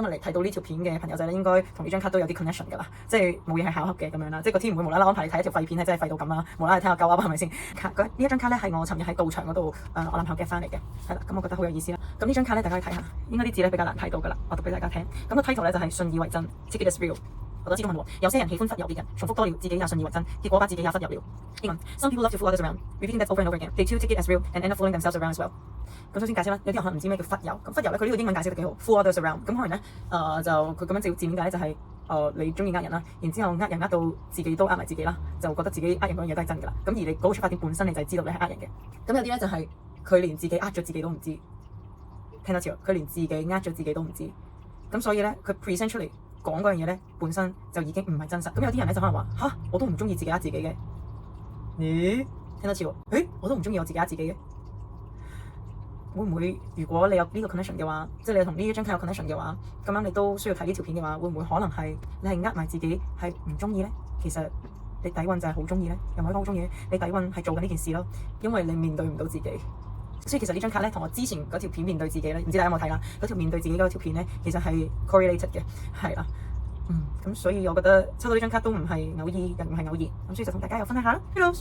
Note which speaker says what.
Speaker 1: 今日嚟睇到呢條片嘅朋友仔咧，應該同呢張卡都有啲 connection 㗎啦，即係冇嘢係巧合嘅咁樣啦，即係個天唔會無啦啦安排你睇一條廢片係真係廢到咁啦，無啦啦聽下鳩噏係咪先？呢一張卡咧係我尋日喺道場嗰度我男朋友 get 翻嚟嘅，係啦，咁我覺得好有意思啦。咁呢張卡咧大家可以睇下，應該啲字咧比較難睇到㗎啦，我讀俾大家聽。咁個 title 咧就係信以為真 ，Take it as real。我都知道問喎，有些人喜歡忽悠別人，重複多了，自己也信以為真，結果把自己也忽悠了。英文 Some people love to fool others around, repeating that over and over again. They too take it as real and end up fooling themselves around as well. 咁首先解釋啦，有啲人可能唔知咩叫忽悠。咁忽悠咧，佢呢個英文解釋得幾好 ，fool others around。咁可能咧，就佢咁樣字面解咧就係、你中意呃人啦，然之後呃人呃到自己都呃埋自己啦，就覺得自己呃人嗰樣嘢都係真㗎啦。咁而你嗰個出發點本身你就係知道你係呃人嘅。咁有啲咧就係、佢連自己呃咗自己都唔知，聽得清？佢連自己呃咗自己都唔知。咁所以咧，佢 present 出嚟講嗰樣嘢咧，本身就已經唔係真實。咁有啲人咧就可能話吓，我都唔中意自己呃自己嘅。咦？聽得清喎？我都唔中意我自己呃自己嘅。會唔會如果你有呢個 connection 嘅話，即係你同呢一張卡有 connection 嘅話，咁樣你都需要睇呢條片嘅話，會唔會可能係你係呃埋自己係唔中意咧？其實你底蘊就係好中意咧，又唔係講好中意，你底蘊係做緊呢件事咯，因為你面對唔到自己。所以其實呢張卡咧，同我之前嗰條片面對自己咧，唔知大家有冇睇啦？嗰條面對自己嗰條片咧，其實係 correlated 嘅，係啦。咁所以我覺得抽到呢張卡都唔係偶爾，又唔係偶然，咁所以就同大家又分享下啦。Hello。